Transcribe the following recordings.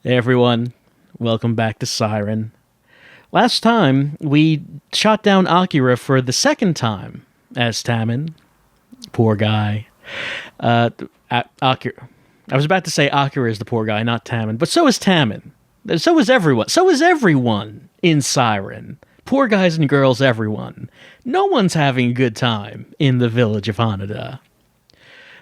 Hey everyone, welcome back to Siren. Last time, we shot down Akira for the second time as Tamon. Poor guy. Akira. I was about to say Akira is the poor guy, not Tamon, but so is Tamon. So is everyone. So is everyone in Siren. Poor guys and girls, everyone. No one's having a good time in the village of Hanada.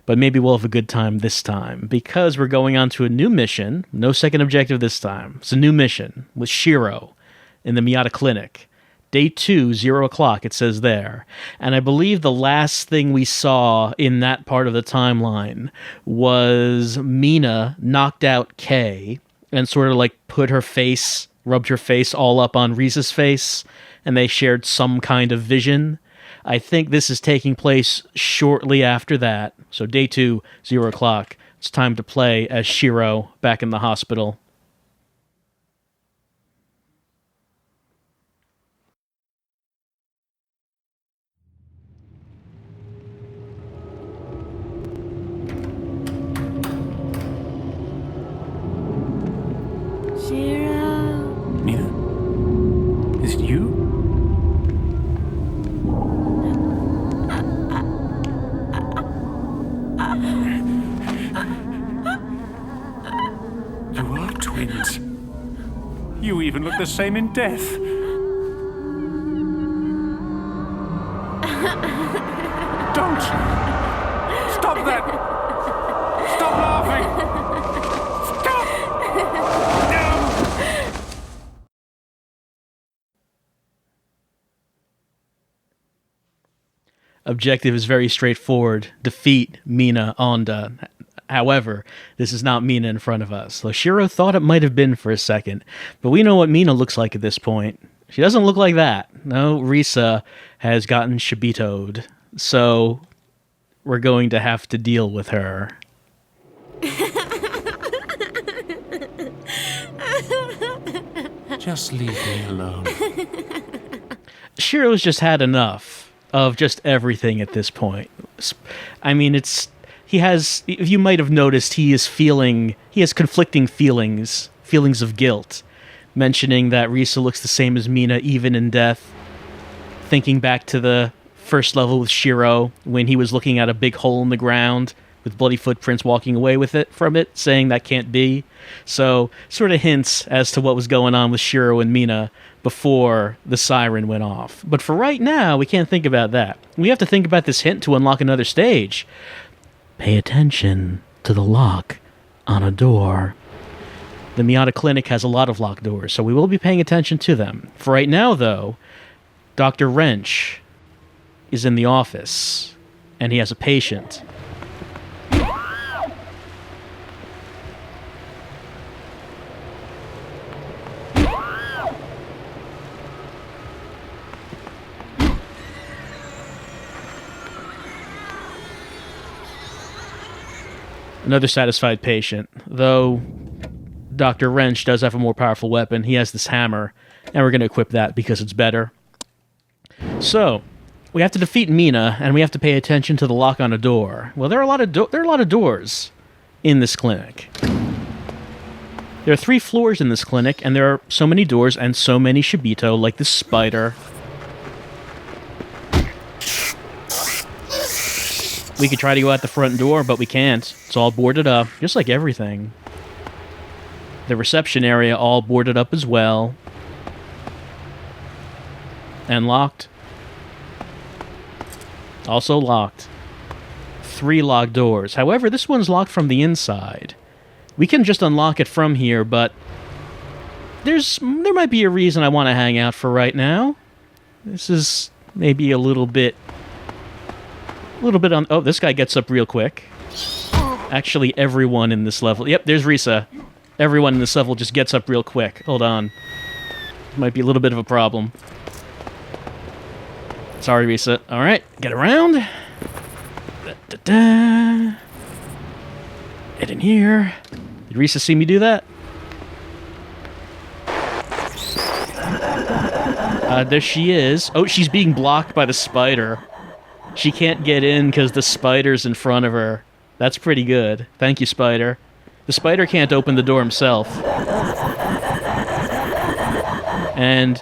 But maybe we'll have a good time this time, because we're going on to a new mission. No second objective this time. It's a new mission with Shiro in the Miyata Clinic. Day 2, 0 o'clock, it says there. And I believe the last thing we saw in that part of the timeline was Mina knocked out Kay and sort of like rubbed her face all up on Risa's face, and they shared some kind of vision. I think this is taking place shortly after that. So day 2, 0 o'clock. It's time to play as Shiro back in the hospital. Shiro. Mina? Is it you? You are twins. You even look the same in death. Don't! Stop that! Stop laughing! Stop! No! Objective is very straightforward. Defeat Mina Onda. However, this is not Mina in front of us. So Shiro thought it might have been for a second, but we know what Mina looks like at this point. She doesn't look like that. No, Risa has gotten shibitoed, so we're going to have to deal with her. Just leave me alone. Shiro's just had enough of just everything at this point. I mean, if you might have noticed, he has conflicting feelings of guilt, mentioning that Risa looks the same as Mina even in death, thinking back to the first level with Shiro when he was looking at a big hole in the ground with bloody footprints walking away from it, saying that can't be. So, sort of hints as to what was going on with Shiro and Mina before the siren went off. But for right now, we can't think about that. We have to think about this hint to unlock another stage. Pay attention to the lock on a door. The Miyata Clinic has a lot of locked doors, so we will be paying attention to them. For right now, though, Dr. Wrench is in the office, and he has a patient. Another satisfied patient, though Dr. Wrench does have a more powerful weapon. He has this hammer, and we're going to equip that because it's better. So, we have to defeat Mina, and we have to pay attention to the lock on a door. Well, there are a lot of doors in this clinic. There are 3 floors in this clinic, and there are so many doors and so many shibito, like this spider. We could try to go out the front door, but we can't. It's all boarded up, just like everything. The reception area all boarded up as well. And locked. Also locked. 3 locked doors. However, this one's locked from the inside. We can just unlock it from here, but there might be a reason I want to hang out for right now. This is maybe a little bit on... Oh, this guy gets up real quick. Actually, everyone in this level... Yep, there's Risa. Everyone in this level just gets up real quick. Hold on. Might be a little bit of a problem. Sorry, Risa. Alright, get around. Da-da-da. Get in here. Did Risa see me do that? There she is. Oh, she's being blocked by the spider. She can't get in because the spider's in front of her. That's pretty good. Thank you, spider. The spider can't open the door himself. And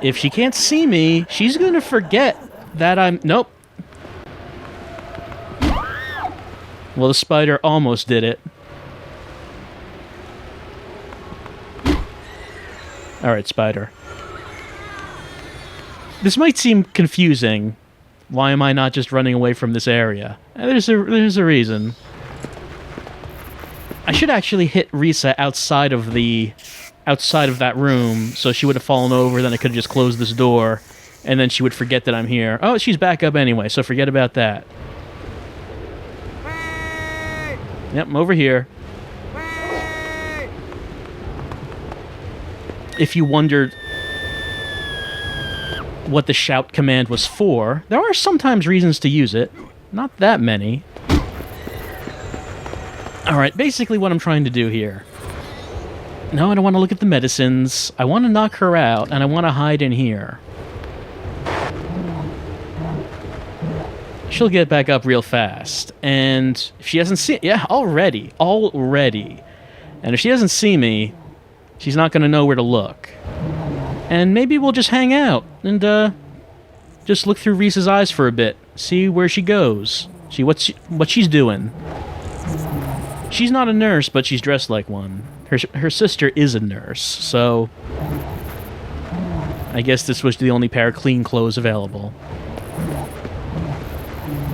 if she can't see me, she's gonna forget that I'm... Nope. Well, the spider almost did it. Alright, spider. This might seem confusing. Why am I not just running away from this area? There's a reason. I should actually hit Risa outside of that room, so she would have fallen over, then I could have just closed this door, and then she would forget that I'm here. Oh, she's back up anyway, so forget about that. Wait! Yep, I'm over here. Wait! If you wondered what the shout command was for, there are sometimes reasons to use it. Not that many. Alright, basically what I'm trying to do here. No, I don't want to look at the medicines. I want to knock her out, and I want to hide in here. She'll get back up real fast. And if she hasn't seen... Yeah, already. And if she doesn't see me, she's not going to know where to look. And maybe we'll just hang out and just look through Risa's eyes for a bit. See where she goes. See what she's doing. She's not a nurse, but she's dressed like one. Her sister is a nurse, so... I guess this was the only pair of clean clothes available.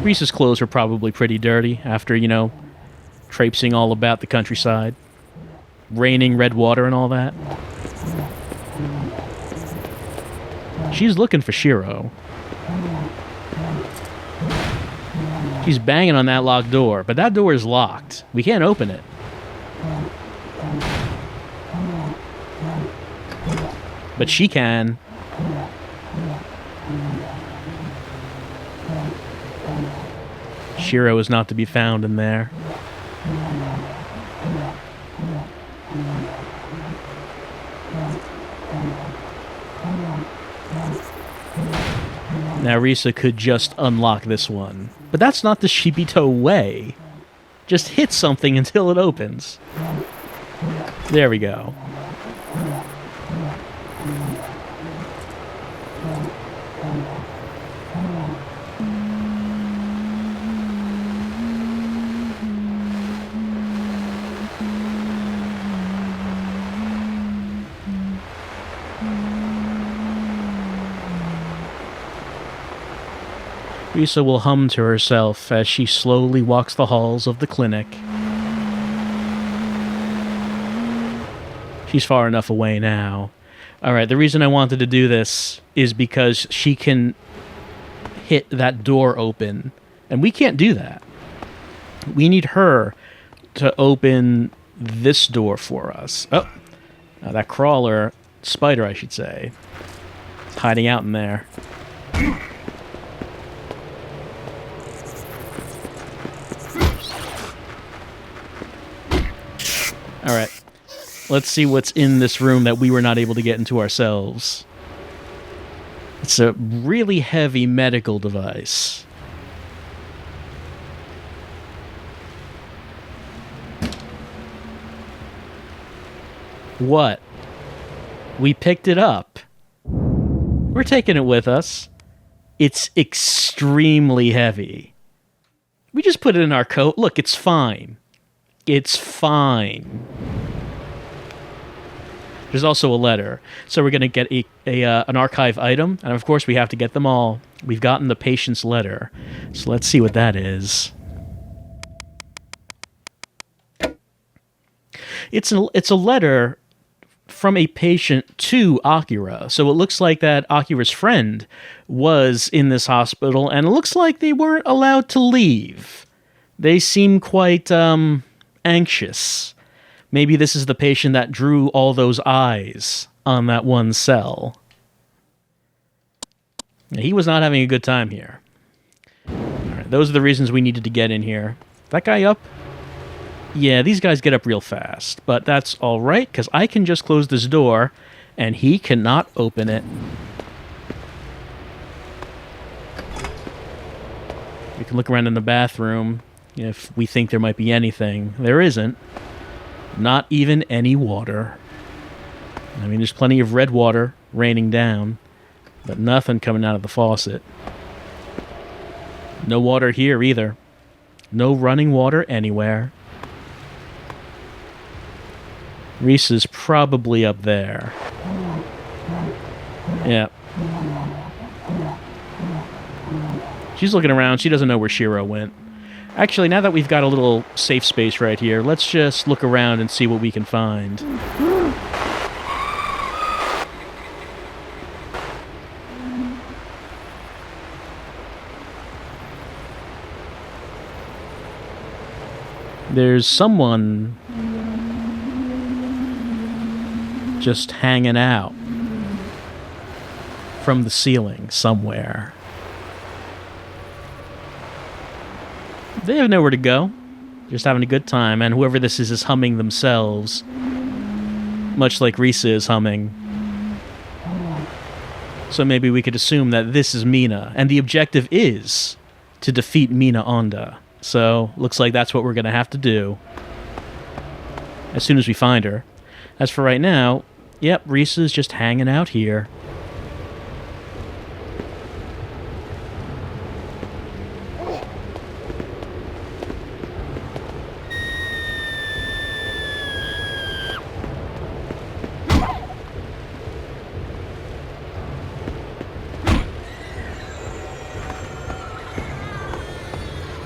Risa's clothes were probably pretty dirty after, you know, traipsing all about the countryside. Raining red water and all that. She's looking for Shiro. She's banging on that locked door, but that door is locked. We can't open it. But she can. Shiro is not to be found in there. Now Risa could just unlock this one. But that's not the Shibito way. Just hit something until it opens. There we go. Risa will hum to herself as she slowly walks the halls of the clinic. She's far enough away now. Alright, the reason I wanted to do this is because she can hit that door open. And we can't do that. We need her to open this door for us. Oh, now that crawler, spider I should say, is hiding out in there. Alright, let's see what's in this room that we were not able to get into ourselves. It's a really heavy medical device. What? We picked it up. We're taking it with us. It's extremely heavy. We just put it in our coat. Look, it's fine. It's fine. There's also a letter. So we're going to get an archive item. And of course, we have to get them all. We've gotten the patient's letter. So let's see what that is. It's a letter from a patient to Akira. So it looks like that Akira's friend was in this hospital. And it looks like they weren't allowed to leave. They seem quite... anxious. Maybe this is the patient that drew all those eyes on that one cell. He was not having a good time here. Alright, those are the reasons we needed to get in here. That guy up? Yeah, these guys get up real fast, but that's alright, because I can just close this door, and he cannot open it. We can look around in the bathroom if we think there might be anything. There isn't. Not even any water. I mean, there's plenty of red water raining down, but nothing coming out of the faucet. No water here either. No running water anywhere. Reese is probably up there. Yeah. She's looking around. She doesn't know where Shiro went. Actually, now that we've got a little safe space right here, let's just look around and see what we can find. There's someone just hanging out from the ceiling somewhere. They have nowhere to go. Just having a good time, and whoever this is humming themselves, much like Risa is humming. So maybe we could assume that this is Mina, and the objective is to defeat Mina Onda. So, looks like that's what we're going to have to do as soon as we find her. As for right now, yep, Risa's just hanging out here.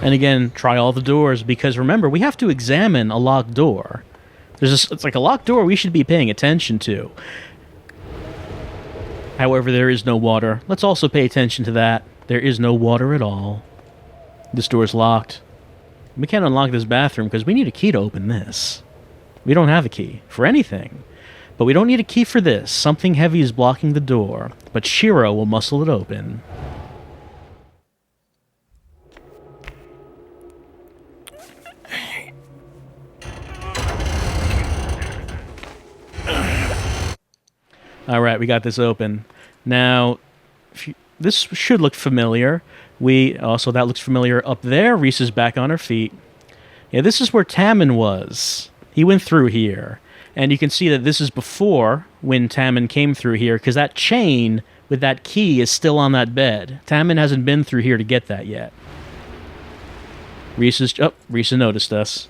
And again, try all the doors, because remember, we have to examine a locked door. It's like a locked door we should be paying attention to. However, there is no water. Let's also pay attention to that. There is no water at all. This door's locked. We can't unlock this bathroom because we need a key to open this. We don't have a key for anything. But we don't need a key for this. Something heavy is blocking the door, but Shiro will muscle it open. All right, we got this open. Now, this should look familiar. That looks familiar up there. Reese is back on her feet. Yeah, this is where Tammin was. He went through here. And you can see that this is before when Tammin came through here, because that chain with that key is still on that bed. Tammin hasn't been through here to get that yet. Risa noticed us.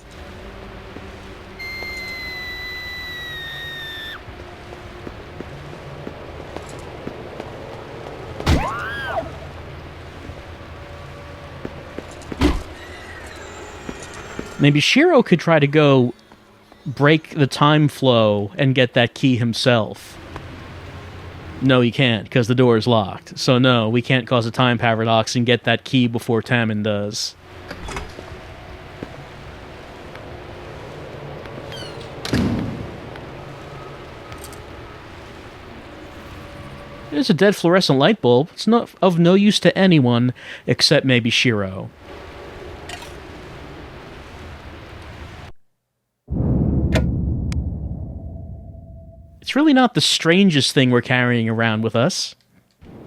Maybe Shiro could try to go break the time flow and get that key himself. No, he can't, because the door is locked. So no, we can't cause a time paradox and get that key before Tammin does. There's a dead fluorescent light bulb. It's not of no use to anyone except maybe Shiro. It's really not the strangest thing we're carrying around with us.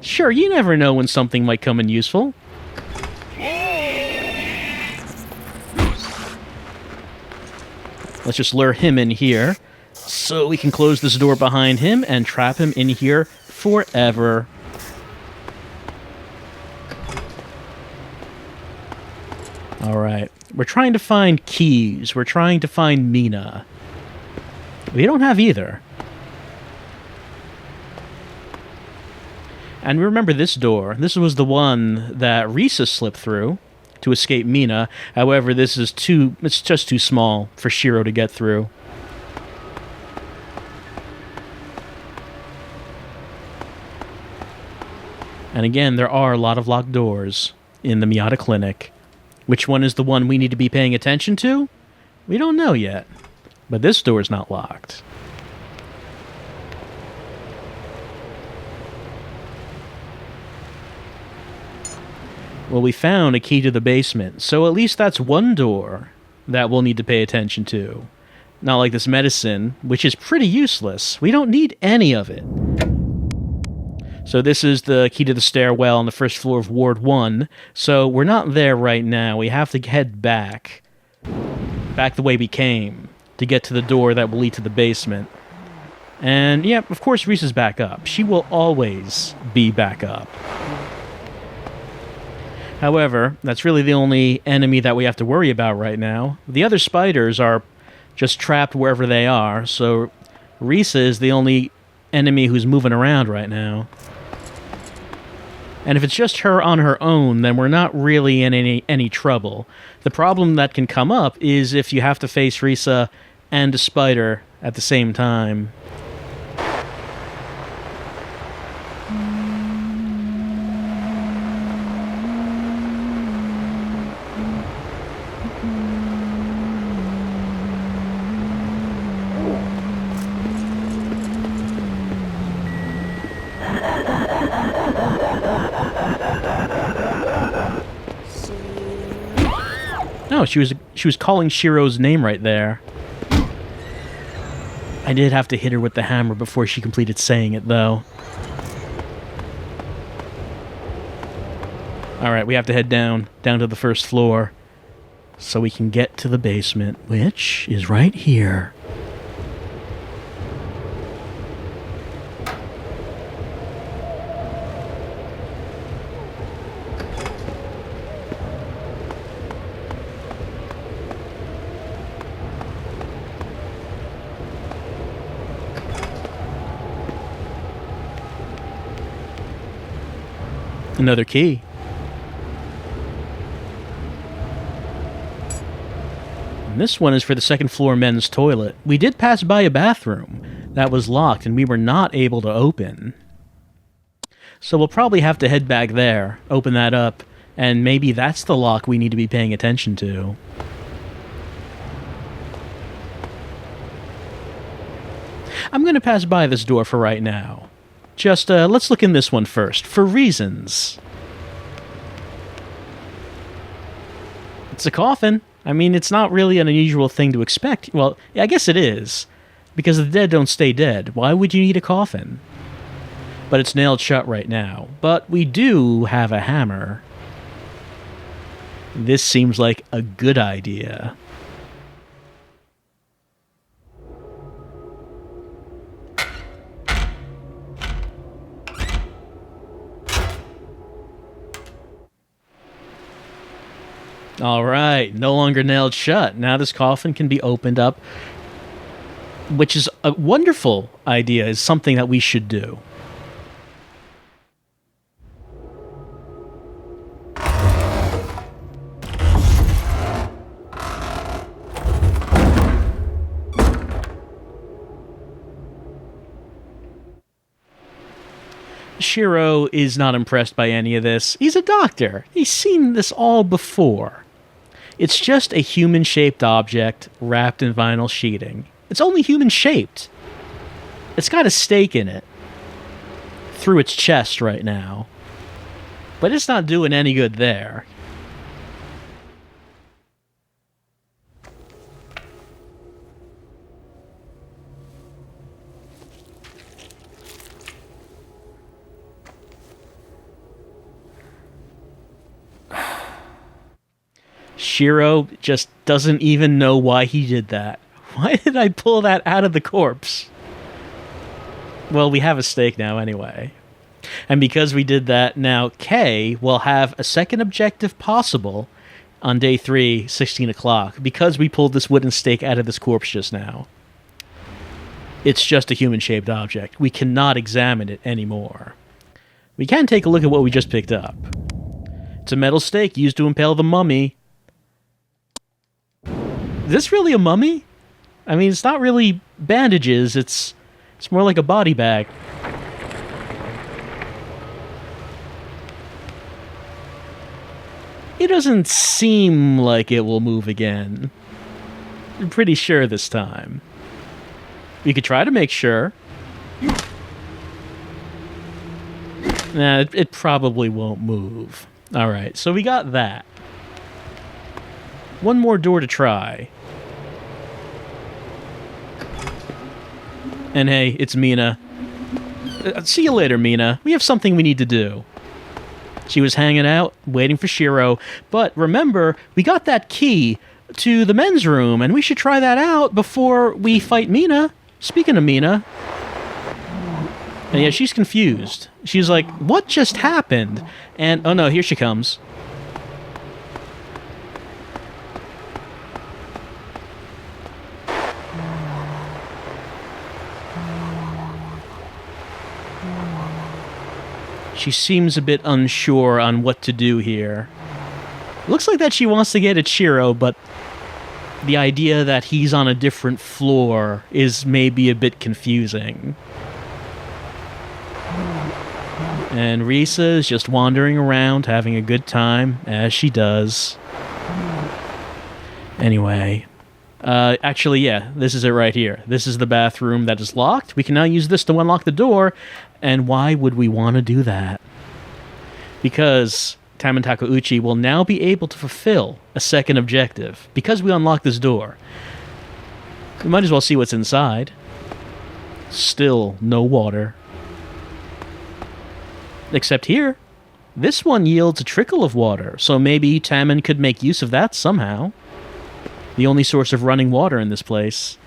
Sure, you never know when something might come in useful. Let's just lure him in here, so we can close this door behind him and trap him in here forever. Alright, we're trying to find keys. We're trying to find Mina. We don't have either. And remember this door. This was the one that Risa slipped through to escape Mina. However, it's just too small for Shiro to get through. And again, there are a lot of locked doors in the Miata Clinic. Which one is the one we need to be paying attention to? We don't know yet. But this door is not locked. Well, we found a key to the basement, so at least that's one door that we'll need to pay attention to. Not like this medicine, which is pretty useless. We don't need any of it. So this is the key to the stairwell on the first floor of Ward 1, so we're not there right now. We have to head back the way we came, to get to the door that will lead to the basement. And, yeah, of course Risa's back up. She will always be back up. However, that's really the only enemy that we have to worry about right now. The other spiders are just trapped wherever they are, so Risa is the only enemy who's moving around right now. And if it's just her on her own, then we're not really in any trouble. The problem that can come up is if you have to face Risa and a spider at the same time. No, she was calling Shiro's name right there. I did have to hit her with the hammer before she completed saying it, though. Alright, we have to head down to the first floor, so we can get to the basement, which is right here. Another key. And this one is for the second floor men's toilet. We did pass by a bathroom that was locked and we were not able to open. So we'll probably have to head back there, open that up, and maybe that's the lock we need to be paying attention to. I'm going to pass by this door for right now. Just, let's look in this one first, for reasons. It's a coffin. I mean, it's not really an unusual thing to expect. Well, I guess it is, because the dead don't stay dead. Why would you need a coffin? But it's nailed shut right now. But we do have a hammer. This seems like a good idea. All right, no longer nailed shut. Now this coffin can be opened up, which is a wonderful idea. Is something that we should do. Shiro is not impressed by any of this. He's a doctor. He's seen this all before. It's just a human-shaped object wrapped in vinyl sheeting. It's only human-shaped. It's got a stake in it through its chest right now. But it's not doing any good there. Shiro just doesn't even know why he did that. Why did I pull that out of the corpse? Well, we have a stake now anyway. And because we did that, now Kay will have a second objective possible on day 3, 16 o'clock, because we pulled this wooden stake out of this corpse just now. It's just a human-shaped object. We cannot examine it anymore. We can take a look at what we just picked up. It's a metal stake used to impale the mummy. Is this really a mummy? I mean, it's not really bandages, it's more like a body bag. It doesn't seem like it will move again. I'm pretty sure this time. We could try to make sure. Nah, it probably won't move. Alright, so we got that. One more door to try. And hey, it's Mina. See you later, Mina. We have something we need to do. She was hanging out, waiting for Shiro. But remember, we got that key to the men's room, and we should try that out before we fight Mina. Speaking of Mina, and yeah, she's confused. She's like, what just happened? And, oh no, here she comes. She seems a bit unsure on what to do here. Looks like that she wants to get at Shiro, but the idea that he's on a different floor is maybe a bit confusing. And Risa is just wandering around, having a good time, as she does. Anyway, actually, yeah, this is it right here. This is the bathroom that is locked. We can now use this to unlock the door. And why would we want to do that? Because Tamen Takeuchi will now be able to fulfill a second objective. Because we unlocked this door. We might as well see what's inside. Still no water. Except here, this one yields a trickle of water, so maybe Tamen could make use of that somehow. The only source of running water in this place.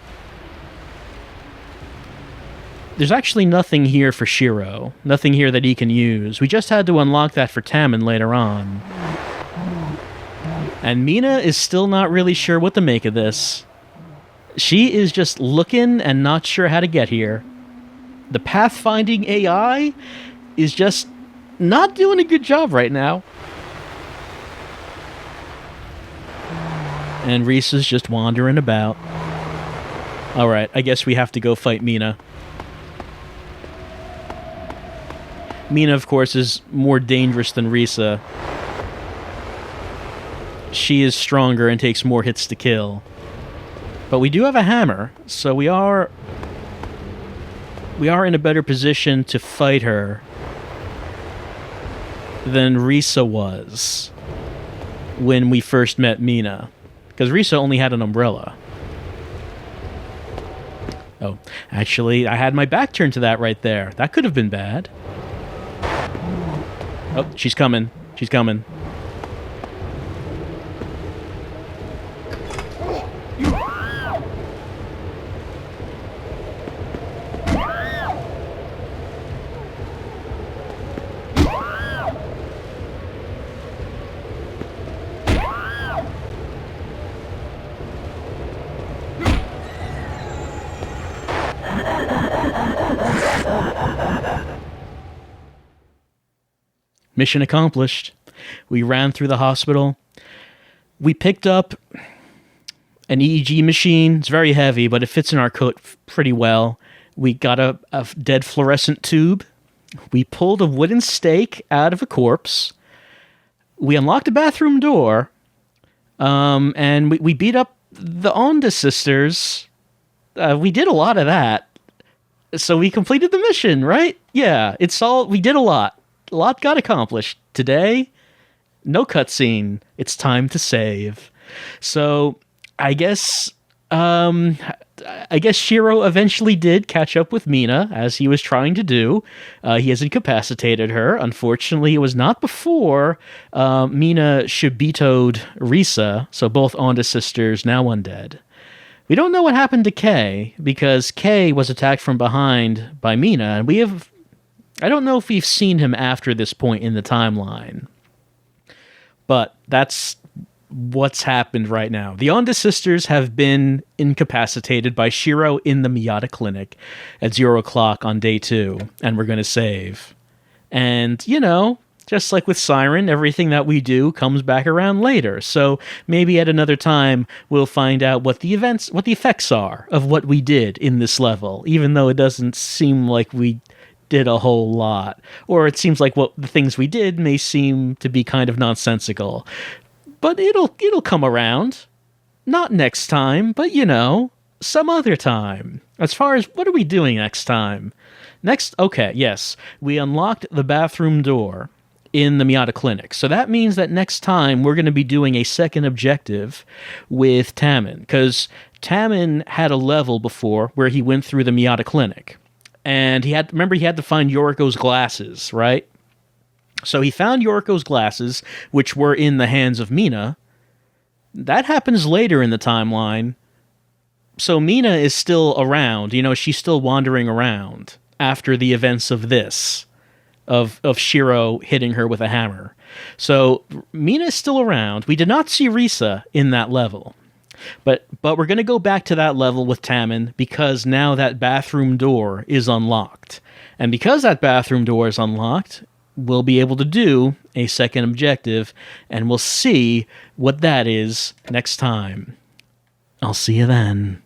There's actually nothing here for Shiro. Nothing here that he can use. We just had to unlock that for Tamen later on. And Mina is still not really sure what to make of this. She is just looking and not sure how to get here. The pathfinding AI is just not doing a good job right now. And Risa's just wandering about. Alright, I guess we have to go fight Mina. Mina, of course, is more dangerous than Risa. She is stronger and takes more hits to kill. But we do have a hammer, so we are in a better position to fight her than Risa was when we first met Mina. Because Risa only had an umbrella. Oh, actually, I had my back turned to that right there. That could have been bad. Oh, she's coming. She's coming. Mission accomplished. We ran through the hospital. We picked up an EEG machine. It's very heavy, but it fits in our coat pretty well. We got a dead fluorescent tube. We pulled a wooden stake out of a corpse. We unlocked a bathroom door. And we beat up the Onda sisters. We did a lot of that. So we completed the mission, right? Yeah, we did a lot. A lot got accomplished. Today, no cutscene. It's time to save. So, I guess Shiro eventually did catch up with Mina, as he was trying to do. He has incapacitated her. Unfortunately, it was not before Mina Shibito'd Risa, so both Onda sisters now undead. We don't know what happened to Kei, because Kei was attacked from behind by Mina, and I don't know if we've seen him after this point in the timeline. But that's what's happened right now. The Onda sisters have been incapacitated by Shiro in the Miyata Clinic at 0 o'clock on day 2, and we're going to save. And, just like with SIREN, everything that we do comes back around later. So maybe at another time we'll find out what the effects are of what we did in this level, even though it doesn't seem like we did a whole lot, or it seems like what the things we did may seem to be kind of nonsensical, but it'll come around. Not next time, but some other time. As far as what are we doing next time? We unlocked the bathroom door in the Miyata Clinic, so that means that next time we're going to be doing a second objective with Tamen, because Tamen had a level before where he went through the Miyata Clinic. And he had to find Yoriko's glasses, right? So he found Yoriko's glasses, which were in the hands of Mina, That happens later in the timeline. So Mina is still around. She's still wandering around after the events of this, of Shiro hitting her with a hammer. So Mina is still around. We did not see Risa in that level. But we're going to go back to that level with Tammin because now that bathroom door is unlocked. And because that bathroom door is unlocked, we'll be able to do a second objective, and we'll see what that is next time. I'll see you then.